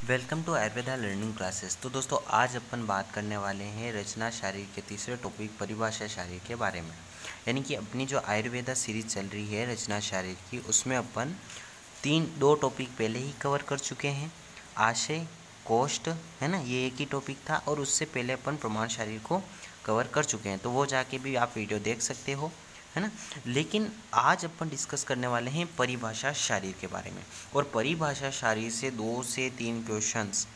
Welcome to Ayurveda learning classes. तो दोस्तों आज अपन बात करने वाले हैं रचना शारीर के तीसरे टॉपिक परिभाषा शारीर के बारे में। यानी कि अपनी जो आयुर्वेदा सीरीज चल रही है रचना शारीर की, उसमें अपन दो टॉपिक पहले ही कवर कर चुके हैं। आशय कोष्ठ है ना, ये एक ही टॉपिक था और उससे पहले अपन प्रमाण शारीर को कवर कर चुके हैं, तो वो जाके भी आप वीडियो देख सकते हो, है ना। लेकिन आज अपन डिस्कस करने वाले हैं परिभाषा शारीर के बारे में। और परिभाषा शारीर से 2 से 3 क्वेश्चंस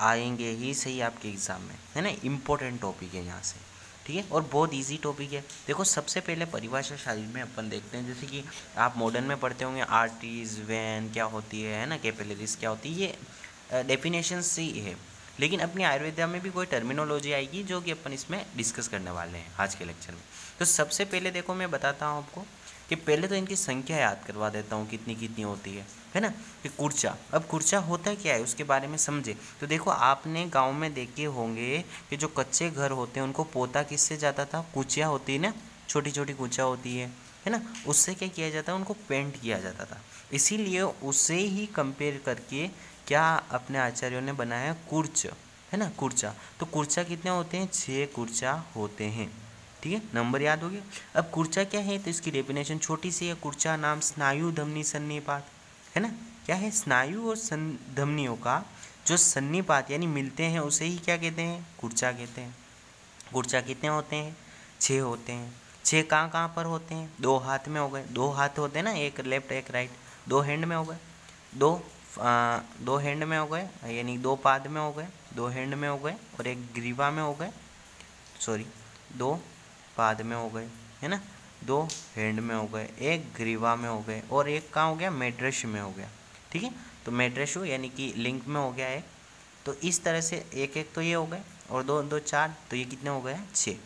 आएंगे ही सही आपके एग्ज़ाम में, है ना। इम्पोर्टेंट टॉपिक है यहाँ से, ठीक है, और बहुत इजी टॉपिक है। देखो सबसे पहले परिभाषा शारीर में अपन देखते हैं, जैसे कि आप मॉडर्न में पढ़ते होंगे आर्टरीज, वेन क्या होती है ना, कैपिलरीज क्या होती है, ये डेफिनेशन से है। लेकिन अपनी आयुर्वेदा में भी कोई टर्मिनोलॉजी आएगी जो कि अपन इसमें डिस्कस करने वाले हैं आज के लेक्चर में। तो सबसे पहले देखो मैं बताता हूँ आपको कि पहले तो इनकी संख्या याद करवा देता हूँ कितनी कितनी होती है ना। कि कुर्चा, अब कुर्चा होता क्या है उसके बारे में समझे। तो देखो आपने गांव में देखे होंगे कि जो कच्चे घर होते हैं उनको पोता किससे जाता था, कुचिया होती है ना, छोटी छोटी कुचिया होती है ना, उससे क्या किया जाता है, उनको पेंट किया जाता था। इसीलिए उसे ही कंपेयर करके क्या अपने आचार्यों ने बनाया कुर्च, है ना, कुर्चा। तो कुर्चा कितने होते हैं, 6 कुर्चा होते हैं, ठीक है, नंबर याद हो गया। अब कुर्चा क्या है, तो इसकी डेफिनेशन छोटी सी है। कुर्चा नाम स्नायु धमनी सन्निपात, है ना, क्या है, स्नायु और धमनियों का जो सन्निपात यानी मिलते हैं उसे ही क्या कहते हैं, कुर्चा कहते हैं। कुर्चा कितने होते हैं, 6 होते हैं। 6 कहाँ कहाँ पर होते हैं, 2 हाथ में हो गए, 2 हाथ होते हैं ना, एक लेफ्ट एक राइट, 2 हैंड में हो गए, दो हैंड में हो गए, यानी 2 पाद में हो गए, 2 हैंड में हो गए, और एक ग्रीवा में हो गए, सॉरी 2 पाद में हो गए, है ना, 2 हैंड में हो गए, एक ग्रीवा में हो गए, और एक कहाँ हो गया, मेड्रेश में हो गया, ठीक है। तो मेड्रेशु यानी कि लिंक में हो गया एक। तो इस तरह से एक एक तो ये हो गए, और 2 2 4, तो ये कितने हो गए, 6।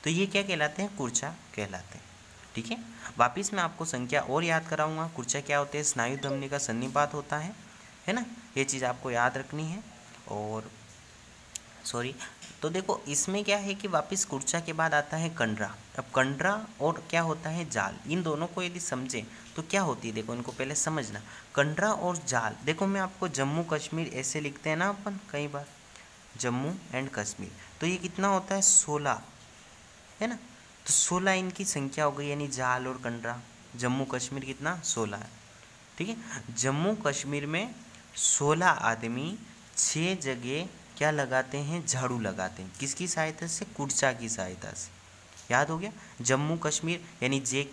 तो ये क्या कहलाते हैं, कुर्चा कहलाते हैं, ठीक है। वापिस मैं आपको संख्या और याद कराऊंगा। कुर्चा क्या होते हैं, स्नायु धमनी का सन्निपात होता है ना, ये चीज़ आपको याद रखनी है। और सॉरी, तो देखो इसमें क्या है कि वापस कुर्चा के बाद आता है कंडरा। अब कंडरा और क्या होता है, जाल, इन दोनों को यदि समझें तो क्या होती है, देखो इनको पहले समझना। कंडरा और जाल, देखो मैं आपको जम्मू कश्मीर ऐसे लिखते हैं ना अपन कई बार, जम्मू एंड कश्मीर, तो ये कितना होता है, 16, है ना। तो 16 इनकी संख्या हो गई, यानी जाल और कंडरा। जम्मू कश्मीर कितना, 16 है, ठीक है। जम्मू कश्मीर में 16 आदमी 6 जगह क्या लगाते हैं, झाड़ू लगाते हैं, किसकी सहायता से, कुर्चा की सहायता से। याद हो गया, जम्मू कश्मीर यानी जे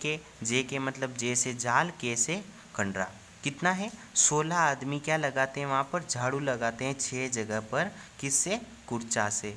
के मतलब जे से जाल, के से कंडरा, कितना है, 16 आदमी क्या लगाते हैं वहाँ पर, झाड़ू लगाते हैं 6 जगह पर, किससे, कुर्चा से।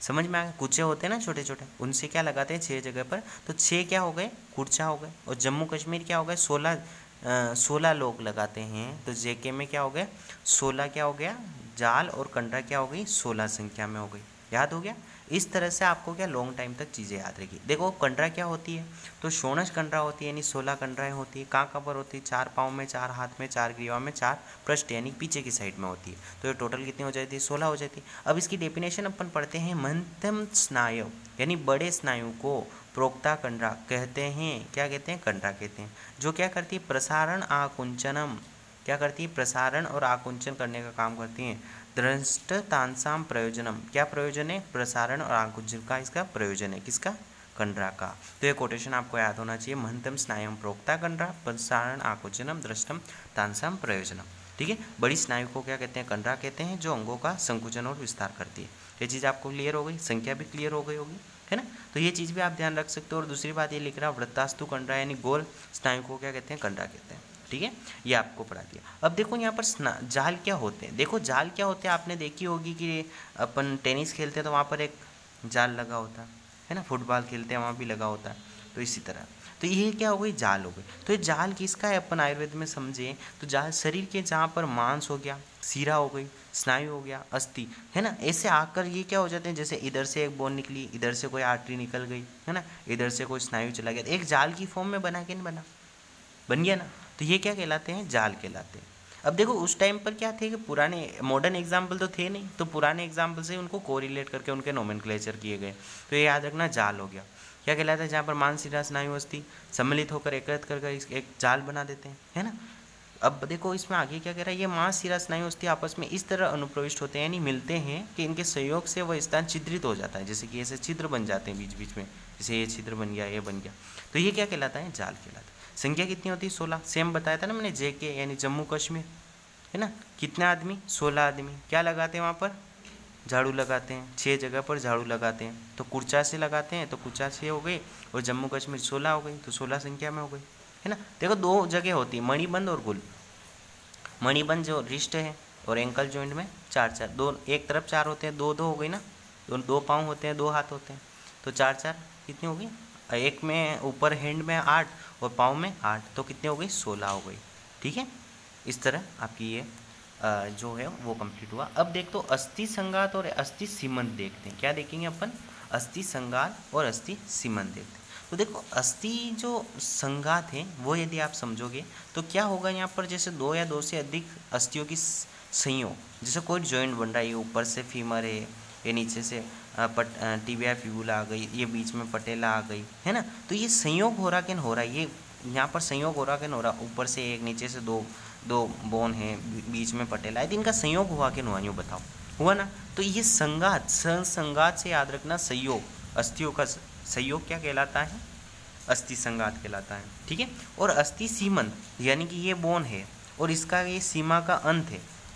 समझ में आ गया, कुचे होते हैं ना छोटे छोटे, उनसे क्या लगाते हैं 6 जगह पर, तो 6 क्या हो गए, कुर्चा हो गए। और जम्मू कश्मीर क्या हो गए, 16 लोग लगाते हैं, तो जेके में क्या हो गया, 16 क्या हो गया, जाल, और कंडरा क्या हो गई, 16 संख्या में हो गई। याद हो गया। इस तरह से आपको क्या लॉन्ग टाइम तक चीज़ें याद रहेगी। देखो कंडरा क्या होती है, तो शोणश कंडरा होती है, यानी 16 कंडराएँ होती है। कहाँ कहाँ पर होती है, 4 पाँव में, 4 हाथ में, 4 ग्रीवा में, 4 पृष्ठ यानी पीछे की साइड में होती है। तो ये टोटल कितनी हो जाती है, 16 हो जाती है। अब इसकी डेफिनेशन अपन पढ़ते हैं, मध्यम स्नायु यानी बड़े स्नायु को प्रोक्ता कंडरा कहते हैं। क्या कहते हैं, कंडरा कहते हैं, जो क्या करती है, प्रसारण आकुंचनम, क्या करती है, प्रसारण और आकुंचन करने का काम करती हैं। दृष्टतांसाम प्रयोजनम, क्या प्रयोजन है, प्रसारण और आकुंचन का इसका प्रयोजन है, किसका, कंडरा का। तो ये कोटेशन आपको याद होना चाहिए, महंतम स्नायु प्रोक्ता कंडरा, प्रसारण आकुंचनम दृष्टम तांसाम प्रयोजनम, ठीक है। बड़ी स्नायु को क्या कहते हैं, कंडरा कहते हैं, जो अंगों का संकुचन और विस्तार करती है। ये चीज़ आपको क्लियर हो गई, संख्या भी क्लियर हो गई होगी, है ना। तो ये चीज़ भी आप ध्यान रख सकते हो। और दूसरी बात ये लिख रहा, वृत्तास्तु कंडरा यानी गोल स्नायु को क्या कहते हैं, कंडरा कहते हैं, ठीक है। ये आपको पढ़ा दिया। अब देखो यहाँ पर जाल क्या होते हैं, देखो जाल क्या होते हैं, आपने देखी होगी कि अपन टेनिस खेलते हैं तो वहाँ पर एक जाल लगा होता है ना, फुटबॉल खेलते हैं वहाँ भी लगा होता है, तो इसी तरह। तो ये क्या हो गई, जाल हो गई। तो ये जाल किसका है, अपन आयुर्वेद में समझे तो जाल शरीर के जहाँ पर मांस हो गया, सीरा हो गई, स्नायु हो गया, अस्थि, है ना, ऐसे आकर ये क्या हो जाते हैं, जैसे इधर से एक बोन निकली, इधर से कोई आर्टरी निकल गई, है ना, इधर से कोई स्नायु चला गया, एक जाल की फॉर्म में बना कि नहीं बना, बन गया ना। तो ये क्या कहलाते हैं, जाल कहलाते हैं। अब देखो उस टाइम पर क्या थे कि पुराने मॉडर्न एग्जाम्पल तो थे नहीं, तो पुराने एग्जाम्पल से उनको कोरिलेट करके उनके नोमेनक्लेचर किए गए। तो ये याद रखना, जाल हो गया। क्या कहलाता है, जहाँ पर मांस, शिरा, स्नायु, अस्थि सम्मिलित होकर एकत्रित कर एक जाल बना देते हैं, है ना। अब देखो इसमें आगे क्या कह रहा है, ये मांस शिरा स्नायु अस्थि आपस में इस तरह अनुप्रविष्ट होते हैं यानी मिलते हैं कि इनके संयोग से वह स्थान छिद्रित हो जाता है, जैसे कि ऐसे छिद्र बन जाते हैं बीच बीच में, जैसे ये छिद्र बन गया, ये बन गया, तो ये क्या कहलाता है, जाल कहलाता है। संख्या कितनी होती है, 16। सेम बताया था ना मैंने, JK यानी जम्मू कश्मीर, है ना, कितने आदमी, 16 आदमी। क्या लगाते हैं वहाँ पर, झाड़ू लगाते हैं, 6 जगह पर झाड़ू लगाते हैं, तो कुर्चा से लगाते हैं तो कुर्चा से हो गई, और जम्मू कश्मीर 16 हो गई, तो 16 संख्या में हो गई, है ना। देखो 2 जगह होती है, मणिबंध और गुल। मणिबंध जो रिस्ट है और एंकल जॉइंट में 4-4, दो एक तरफ 4 होते हैं, 2-2 हो गई ना, 2 पाँव होते हैं, 2 हाथ होते हैं, तो 4-4 कितनी हो गई, एक में ऊपर हैंड में 8 और पाँव में 8, तो कितने हो गई, 16 हो गई। ठीक है, इस तरह आपकी ये जो है वो कंप्लीट हुआ। अब देख तो अस्थि संघात और अस्थि सीमंत देखते हैं, क्या देखेंगे अपन, अस्थि संघात और अस्थि सीमंत देखते हैं। तो देखो अस्थि जो संघात है वो यदि आप समझोगे तो क्या होगा, यहाँ पर जैसे 2 या 2 से अधिक अस्थियों की संयोग, जैसे कोई जॉइंट बन रहा है, ये ऊपर से फीमर है, ये नीचे से टिबिया फिबुला आ गई, ये बीच में पटेला आ गई, है ना, तो ये संयोग हो रहा कि नहीं हो रहा, ये यहाँ पर संयोग हो रहा कि नहीं हो रहा, ऊपर से एक नीचे से दो बोन है, बीच में पटेला है, इनका संयोग हुआ कि नहीं हुआ, यूँ बताओ, हुआ ना। तो ये संघात, संघात से याद रखना, संयोग, अस्थियों का संयोग क्या कहलाता है, अस्थि संघात कहलाता है। ठीक है, और अस्थि सीमंत यानी कि ये बोन है और इसका ये सीमा का अंत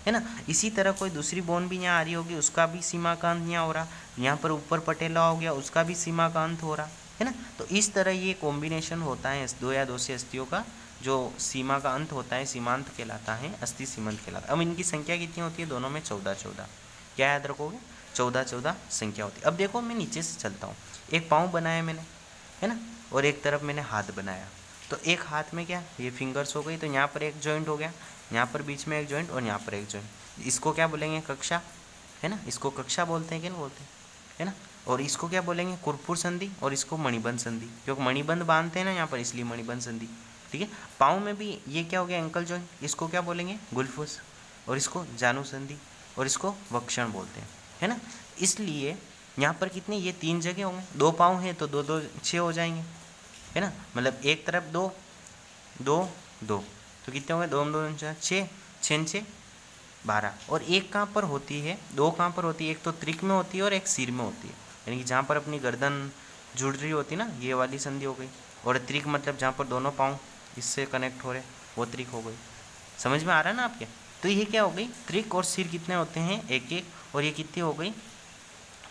है ना। इसी तरह कोई दूसरी बोन भी यहाँ आ रही होगी, उसका भी सीमा का अंत यहाँ हो रहा, यहाँ पर ऊपर पटेला हो गया, उसका भी सीमा का अंत हो रहा है ना। तो इस तरह ये कॉम्बिनेशन होता है 2 या 2 से अस्थियों का, जो सीमा का अंत होता है सीमांत कहलाता है, अस्थि सीमंत कहलाता है। अब इनकी संख्या कितनी होती है, दोनों में 14-14, क्या याद रखोगे, 14-14 संख्या होती है। अब देखो मैं नीचे से चलता हूँ, एक पाँव बनाया मैंने, है ना, और एक तरफ मैंने हाथ बनाया, तो एक हाथ में क्या, ये फिंगर्स हो गई, तो यहाँ पर एक जॉइंट हो गया, यहाँ पर बीच में एक जॉइंट और यहाँ पर एक जॉइंट, इसको क्या बोलेंगे, कक्षा, है ना, इसको कक्षा बोलते हैं कि नहीं बोलते हैं, है ना। और इसको क्या बोलेंगे, कुरपुर संधि, और इसको मणिबंध संधि, क्योंकि मणिबंध बांधते हैं ना यहाँ पर, इसलिए मणिबंध संधि। ठीक है, पाँव में भी ये क्या हो गया, एंकल जॉइंट, इसको क्या बोलेंगे, गुलफुस, और इसको जानु संधि, और इसको वक्षण बोलते हैं, है ना। इसलिए यहाँ पर कितने, ये 3 जगह होंगे, 2 पाँव हैं तो 2-2 6 हो जाएंगे, है ना, मतलब एक तरफ 2 2 2, तो कितने हो गए, 2 2 6 6 6 12, और एक कहाँ पर होती है, 2 कहाँ पर होती है, एक तो त्रिक में होती है और एक सिर में होती है, यानी कि जहाँ पर अपनी गर्दन जुड़ रही होती है ना, ये वाली संधि हो गई, और त्रिक मतलब जहाँ पर दोनों पाँव इससे कनेक्ट हो रहे, वो त्रिक हो गई। समझ में आ रहा है ना आपके, तो ये क्या हो गई, त्रिक और सिर कितने होते हैं, 1-1, और ये कितनी हो गई,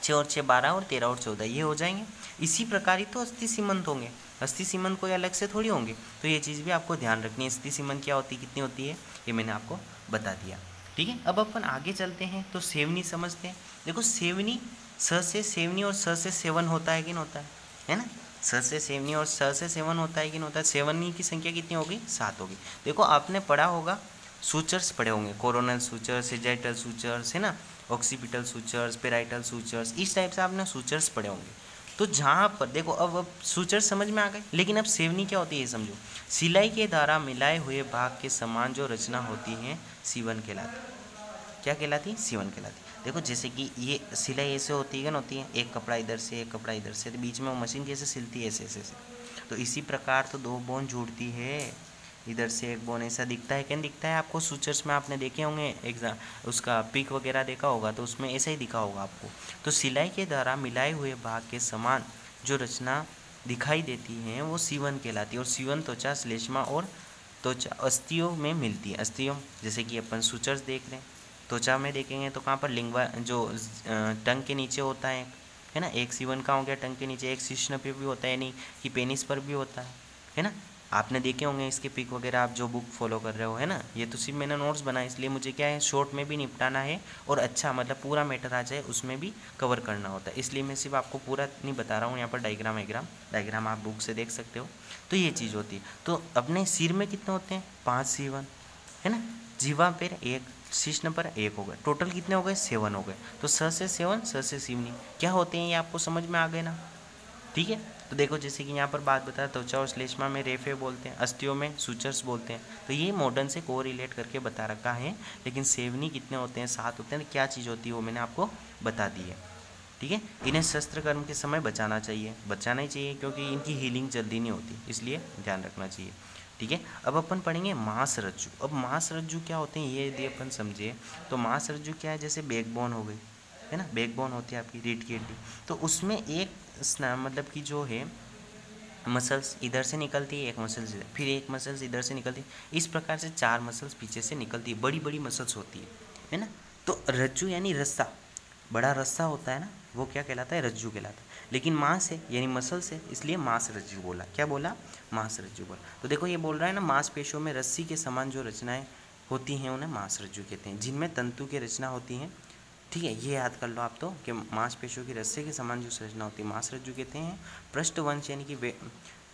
6 और 6 12, और 13 और 14 ये हो जाएंगे। इसी प्रकार ही तो अस्थि सीमंत होंगे, अस्थि सीमंत कोई अलग से थोड़ी होंगे, तो ये चीज़ भी आपको ध्यान रखनी है, अस्थि सीमंत क्या होती है, कितनी होती है, ये मैंने आपको बता दिया। ठीक है, अब अपन आगे चलते हैं तो सेवनी समझते हैं। देखो सेवनी, स से सेवनी और स से सेवन होता है कि नहीं होता है ना, स से सेवनी और स से सेवन होता है कि नहीं होता है। सेवनी की संख्या कितनी होगी, 7 होगी। देखो आपने पढ़ा होगा, सूचर्स पढ़े होंगे, कोरोनल सूचर्स, सेजाइटल सूचर्स, है ना, ऑक्सीपिटल सूचर्स, पेराइटल सूचर्स, इस टाइप से आपने सूचर्स पढ़े होंगे। तो जहाँ पर देखो अब सूचर्स समझ में आ गए, लेकिन अब सेवनी क्या होती है ये समझो। सिलाई के द्वारा मिलाए हुए भाग के समान जो रचना होती है सीवन कहलाती है। क्या कहलाती है, सीवन कहलाती है। देखो जैसे कि ये सिलाई ऐसे होती है, क्या होती है, एक कपड़ा इधर से एक कपड़ा इधर से, तो बीच में वो मशीन कैसे सिलती है, ऐसे ऐसे। तो इसी प्रकार तो 2 बोन जुड़ती है, इधर से एक बोन, ऐसा दिखता है, क्या दिखता है आपको, सूचर्स में आपने देखे होंगे, एग्जाम उसका पिक वगैरह देखा होगा तो उसमें ऐसा ही दिखा होगा आपको। तो सिलाई के द्वारा मिलाए हुए भाग के समान जो रचना दिखाई देती है वो सीवन कहलाती है। और सीवन त्वचा, श्लेष्मा और त्वचा अस्थियों में मिलती है। अस्थियों जैसे कि अपन सूचर्स देख रहे हैं, त्वचा में देखेंगे तो कहाँ पर, लिंगवा जो टंग के नीचे होता है ना, एक सीवन का हो गया टंग के नीचे, एक शिश्न पे भी होता है, यानी कि पेनिस पर भी होता है ना। आपने देखे होंगे इसके पिक वगैरह, आप जो बुक फॉलो कर रहे हो, है ना। ये तो सिर्फ मैंने नोट्स बनाए, इसलिए मुझे क्या है, शॉर्ट में भी निपटाना है और अच्छा मतलब पूरा मैटर आ जाए उसमें भी कवर करना होता है, इसलिए मैं सिर्फ आपको पूरा नहीं बता रहा हूँ। यहाँ पर डायग्राम आप बुक से देख सकते हो। तो ये चीज़ होती है। तो अपने सिर में कितने होते हैं, 5 सीवन, है ना। जीवा पर 1, शिश्न पर 1 हो गए, टोटल कितने हो गए, 7 हो गए। तो स से सेवन, स से सीवनी क्या होते हैं, ये आपको समझ में आ गए ना। ठीक है, तो देखो जैसे कि यहाँ पर बात बताया, त्वचा और श्लेष्मा में रेफे बोलते हैं, अस्थियों में सूचर्स बोलते हैं। तो ये मॉडर्न से को रिलेट करके बता रखा है। लेकिन सेवनी कितने होते हैं, 7 होते हैं। तो क्या चीज़ होती है वो मैंने आपको बता दी है। ठीक है, इन्हें शस्त्र कर्म के समय बचाना ही चाहिए, क्योंकि इनकी हीलिंग जल्दी नहीं होती, इसलिए ध्यान रखना चाहिए। ठीक है। अब अपन पढ़ेंगे मांस रज्जु। अब मांस रज्जु क्या होते हैं ये यदि अपन समझे तो मांस रज्जु क्या है, जैसे बैकबोन हो गई, है ना, बैकबोन होती है आपकी रीढ़ की हड्डी, तो उसमें एक मतलब कि जो है मसल्स इधर से निकलती है, एक मसल्स इधर, फिर एक मसल्स इधर से निकलती है, इस प्रकार से 4 मसल्स पीछे से निकलती है, बड़ी बड़ी मसल्स होती है ना। तो रज्जु यानी रस्सा, बड़ा रस्सा होता है ना, वो क्या कहलाता है, रज्जु कहलाता है। लेकिन मांस है यानी मसल्स है, इसलिए मांस रज्जु बोला। क्या बोला, मांस रज्जु बोला। तो देखो ये बोल रहा है ना, मांसपेशियों में रस्सी के समान जो रचनाएं होती हैं उन्हें मांस रज्जु कहते हैं, जिनमें तंतु की रचना होती है। ठीक है, ये याद कर लो आप तो कि मांसपेशियों की रस्से के समान जो संरचना होती है मांस रज्जु कहते हैं। पृष्ठवंश यानी कि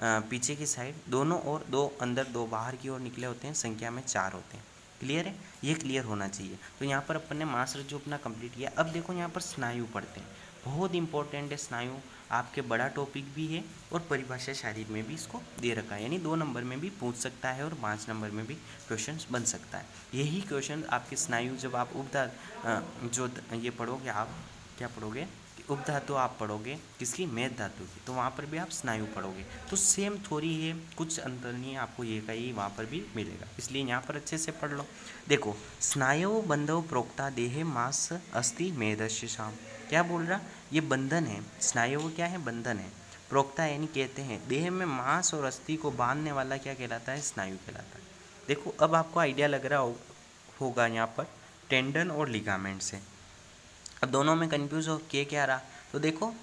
पीछे की साइड दोनों और 2 अंदर 2 बाहर की ओर निकले होते हैं, संख्या में 4 होते हैं। क्लियर है, ये क्लियर होना चाहिए। तो यहाँ पर अपन ने मांस रज्जु अपना कंप्लीट किया। अब देखो यहाँ पर स्नायु पढ़ते हैं, बहुत इंपॉर्टेंट है स्नायु, आपके बड़ा टॉपिक भी है और परिभाषा शारीर में भी इसको दे रखा है, यानी 2 नंबर में भी पूछ सकता है और 5 नंबर में भी क्वेश्चन बन सकता है। यही क्वेश्चन आपके स्नायु, जब आप जो ये पढ़ोगे, आप क्या पढ़ोगे, उपधातु आप पढ़ोगे किसकी, मेद धातु की, तो वहाँ पर भी आप स्नायु पढ़ोगे। तो सेम थोड़ी है, कुछ अंतर नहीं है, आपको ये का ही वहाँ पर भी मिलेगा, इसलिए यहाँ पर अच्छे से पढ़ लो। देखो, स्नायु बंधव प्रोक्ता देहे मांस अस्थि मेदस्य शाम, क्या बोल रहा, ये बंधन है, स्नायु क्या है, बंधन है, प्रोक्ता यानी कहते हैं, देह में मांस और अस्थि को बांधने वाला क्या कहलाता है, स्नायु कहलाता है। देखो अब आपको आइडिया लग रहा होगा यहाँ पर टेंडन और लिगामेंट से। अब दोनों में कंफ्यूज हो के क्या रहा, तो देखो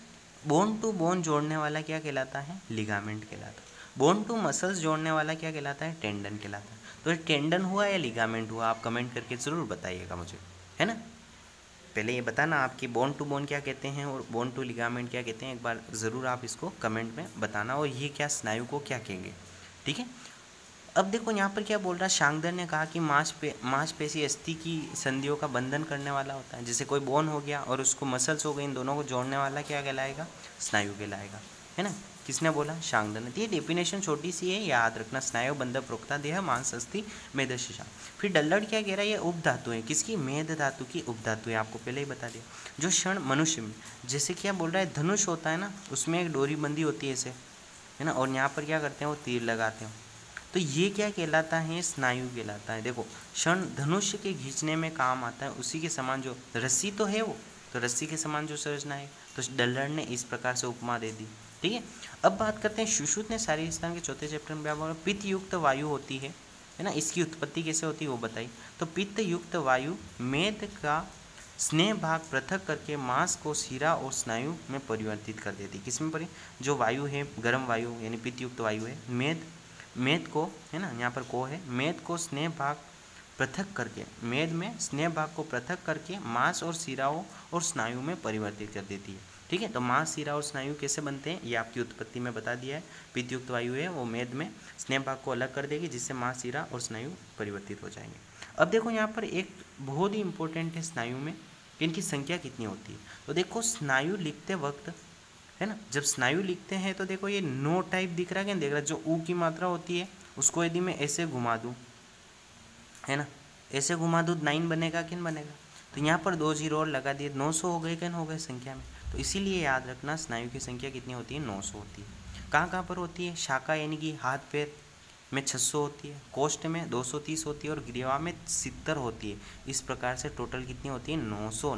बोन टू बोन जोड़ने वाला क्या कहलाता है, लिगामेंट कहलाता है। बोन टू मसल्स जोड़ने वाला क्या कहलाता है, टेंडन कहलाता है। तो ये टेंडन हुआ या लिगामेंट हुआ, आप कमेंट करके ज़रूर बताइएगा मुझे, है ना। पहले ये बताना आपकी बोन टू बोन क्या कहते हैं और बोन टू लिगामेंट क्या कहते हैं, एक बार ज़रूर आप इसको कमेंट में बताना, और ये क्या स्नायु को क्या कहेंगे, ठीक है। अब देखो यहाँ पर क्या बोल रहा है, शांगदर ने कहा कि मांसपेशी अस्थि की संधियों का बंधन करने वाला होता है। जैसे कोई बोन हो गया और उसको मसल्स हो गई, इन दोनों को जोड़ने वाला क्या कहलाएगा, स्नायु कहलाएगा, है ना। किसने बोला, शांगदर ने। ये डेफिनेशन छोटी सी है, याद रखना, स्नायु बंधन प्रोक्ता देह मांस अस्थि मेदशिशा। फिर डल्लड़ क्या कह रहा है, ये उपधातु है, किसकी, मेद धातु की उपधातु है, आपको पहले ही बता दिया। जो क्षण मनुष्य में, जैसे क्या बोल रहा है, धनुष होता है ना, उसमें एक डोरी बंदी होती है ऐसे, है ना, और यहाँ पर क्या करते हैं, वो तीर लगाते हैं, तो ये क्या कहलाता है, स्नायु कहलाता है। देखो, क्षण धनुष्य के खींचने में काम आता है, उसी के समान जो रस्सी तो है वो, तो रस्सी के समान जो संरचना है, तो डल्लड़ ने इस प्रकार से उपमा दे दी, ठीक है। अब बात करते हैं, सुश्रुत ने शारीरिक स्थान के चौथे चैप्टर में बोला, पित्त युक्त वायु होती है ना, इसकी उत्पत्ति कैसे होती है वो बताई। तो पित्त युक्त वायु मेद का स्नेह भाग पृथक करके मांस को शिरा और स्नायु में परिवर्तित कर देती। किसमें जो वायु है, गर्म वायु यानी पित्त युक्त वायु है, मेद को, है ना, यहाँ पर को है, मेद को स्नेह भाग पृथक करके, मेद में स्नेह भाग को पृथक करके मांस और शिराओं और स्नायु में परिवर्तित कर देती है, ठीक है। तो मांस, शिरा और स्नायु कैसे बनते हैं, ये आपकी उत्पत्ति में बता दिया है। पित्तयुक्त वायु है, वो मेद में स्नेह भाग को अलग कर देगी, जिससे मांस, शिरा और स्नायु परिवर्तित हो जाएंगे। अब देखो यहाँ पर एक बहुत ही इंपॉर्टेंट है स्नायु में, इनकी संख्या कितनी होती है। तो देखो स्नायु लिखते वक्त, है ना, जब स्नायु लिखते हैं तो देखो ये नो टाइप दिख रहा है, क्या देख रहा है, जो ऊ की मात्रा होती है उसको यदि मैं ऐसे घुमा दूँ, है ना, ऐसे घुमा दूँ, 9 बनेगा, किन बनेगा, तो यहाँ पर 2 जीरो और लगा दिए, 900 हो गए, किन हो गए संख्या में। तो इसीलिए याद रखना स्नायु की संख्या कितनी होती है, 900 होती है। कहाँ कहाँ पर होती है, शाखा यानी कि हाथ पैर में 600 होती है, कोष्ठ में 230 होती है और ग्रीवा में 70 होती है। इस प्रकार से टोटल कितनी होती है, 900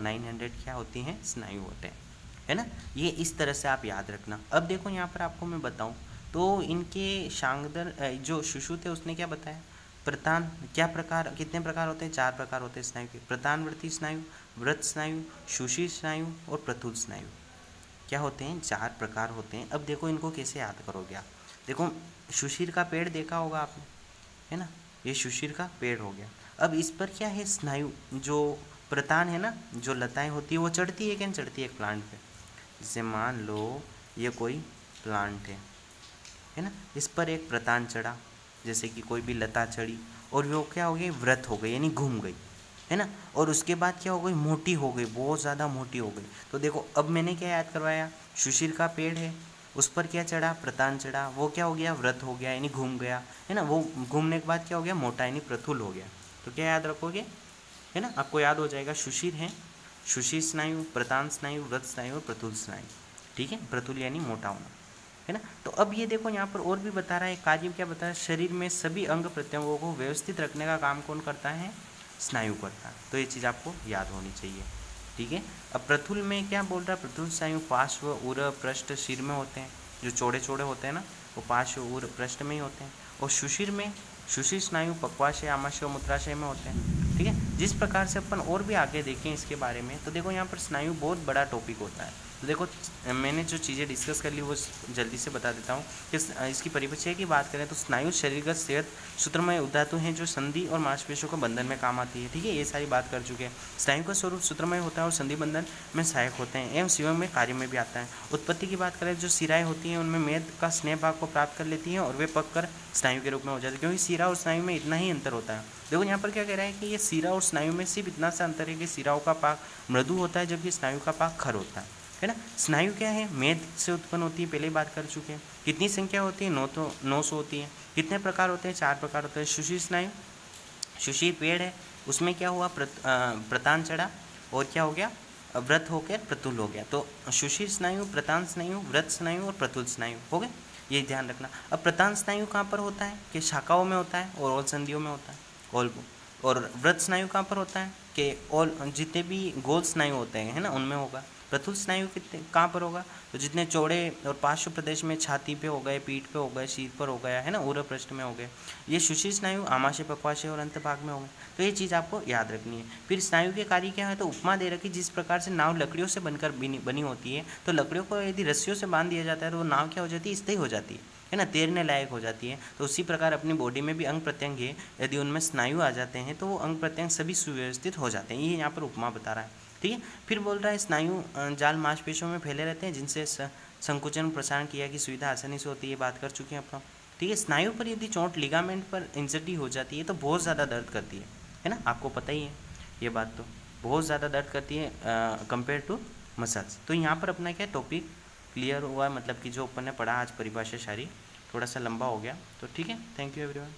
क्या होती हैं, स्नायु होते हैं, है ना। ये इस तरह से आप याद रखना। अब देखो यहाँ पर आपको मैं बताऊँ तो इनके शांगदर जो सुश्रुत है उसने क्या बताया, प्रतान क्या प्रकार, कितने प्रकार होते हैं, 4 प्रकार होते हैं स्नायु के, प्रतानवर्ती स्नायु, वृत्त स्नायु, सुषिर स्नायु और प्रथुल स्नायु। क्या होते हैं, 4 प्रकार होते हैं। अब देखो इनको कैसे याद करोगे आप, देखो सुषिर का पेड़ देखा होगा आपने, है ना, ये सुषिर का पेड़ हो गया। अब इस पर क्या है, स्नायु, जो प्रतान है ना, जो लताएं होती है वो चढ़ती है, क्या चढ़ती है एक प्लांट पे, जैसे मान लो ये कोई प्लांट है ना, इस पर एक प्रतान चढ़ा, जैसे कि कोई भी लता चढ़ी और वो क्या हो गई, व्रत हो गई यानी घूम गई, है ना, और उसके बाद क्या हो गई, मोटी हो गई, बहुत ज़्यादा मोटी हो गई। तो देखो अब मैंने क्या याद करवाया, सुशीर का पेड़ है, उस पर क्या चढ़ा, प्रतान चढ़ा, वो क्या हो गया, व्रत हो गया यानी घूम गया, है ना, वो घूमने के बाद क्या हो गया, मोटा यानी प्रथुल हो गया। तो क्या याद रखोगे, है ना, आपको याद हो जाएगा, सुशीर है, सुशीर स्नायु, प्रतान स्नायु, व्रत स्नायु और प्रथुल स्नायु, ठीक है, प्रथुल यानी मोटा होना। है ना। तो अब ये देखो यहाँ पर और भी बता रहा है, कार्य क्या बता रहा है, शरीर में सभी अंग प्रत्यंगों को व्यवस्थित रखने का काम कौन करता है, स्नायु करता है। तो ये चीज़ आपको याद होनी चाहिए, ठीक है। अब प्रथुल में क्या बोल रहा है, प्रथुल स्नायु पार्श्व उर पृष्ठ सिर में होते हैं, जो चौड़े चौड़े होते हैं ना वो पार्श्व उर पृष्ठ में ही होते हैं। और सुशिर में, सुशिर स्नायु पक्वाशय आमाशय और मूत्राशय में होते हैं, ठीक है। जिस प्रकार से अपन और भी आगे देखें इसके बारे में, तो देखो यहाँ पर स्नायु बहुत बड़ा टॉपिक होता है। तो देखो मैंने जो चीज़ें डिस्कस कर ली वो जल्दी से बता देता हूँ कि इसकी परिभाषा की बात करें तो स्नायु शरीरगत सेहत सूत्रमय उधातु हैं जो संधि और मांसपेशियों को बंधन में काम आती है, ठीक है। ये सारी बात कर चुके हैं। स्नायु का स्वरूप सूत्रमय होता है और संधि बंधन में सहायक होते हैं एवं शिवम में कार्य में भी आता है। उत्पत्ति की बात करें, जो सिराएं होती हैं उनमें मेद का स्नेह भाग को प्राप्त कर लेती हैं और वे पक कर स्नायु के रूप में हो जाती है, क्योंकि सिरा और स्नायु में इतना ही अंतर होता है। देखो यहाँ पर क्या कह रहा है कि ये सिरा और स्नायु में सिर्फ इतना सा अंतर है कि सिराओं का पाक मृदु होता है जबकि स्नायु का पाक खर होता है ना। स्नायु क्या है, मेद से उत्पन्न होती है, पहले ही बात कर चुके हैं। कितनी संख्या होती है, 900 होती है। कितने प्रकार होते हैं, 4 प्रकार होते हैं। सुशिर स्नायु, सुशिर पेड़ है, उसमें क्या हुआ, प्रतान चढ़ा और क्या हो गया, व्रत होकर प्रतुल हो गया। तो सुशिर स्नायु, प्रतान स्नायु, व्रत स्नायु और प्रतुल स्नायु हो गए, ये ध्यान रखना। अब प्रतान स्नायु कहाँ पर होता है कि शाखाओं में होता है और संधियों में होता है। और व्रत स्नायु कहाँ पर होता है कि और जितने भी गोल स्नायु होते हैं है ना उनमें होगा। प्रतुल स्नायु कितने कहाँ पर होगा, तो जितने चौड़े और पार्श्व प्रदेश में छाती पे हो गए, पीठ पे हो गए, शीर पर हो गया है ना, उरर पृष्ठ में हो गए। ये सुशिर स्नायु आमाशय, पक्वाशय और अंत भाग में हो गए। तो ये चीज़ आपको याद रखनी है। फिर स्नायु के कार्य क्या है, तो उपमा दे रखी, जिस प्रकार से नाव लकड़ियों से बनकर बनी होती है, तो लकड़ियों को यदि रस्सियों से बांध दिया जाता है तो वो नाव क्या हो जाती है, स्थायी हो जाती है ना, तैरने लायक हो जाती है। तो उसी प्रकार अपनी बॉडी में भी अंग प्रत्यंग है, यदि उनमें स्नायु आ जाते हैं तो वो अंग प्रत्यंग सभी सुव्यवस्थित हो जाते हैं। ये यहाँ पर उपमा बता रहा है, ठीक है। फिर बोल रहा है स्नायु जाल मांसपेशियों में फैले रहते हैं जिनसे संकुचन प्रसारण क्रिया की सुविधा आसानी से होती है, बात कर चुके हैं अपन, ठीक है। स्नायु पर यदि चोट लिगामेंट पर इंजरी हो जाती है तो बहुत ज़्यादा दर्द करती है ना, आपको पता ही है ये बात, तो बहुत ज़्यादा दर्द करती है कंपेयर टू मसल्स। तो यहाँ पर अपना क्या टॉपिक क्लियर हुआ, मतलब कि जो अपन ने पढ़ा आज परिभाषा शारीरिक थोड़ा सा लंबा हो गया, तो ठीक है। Thank you everyone.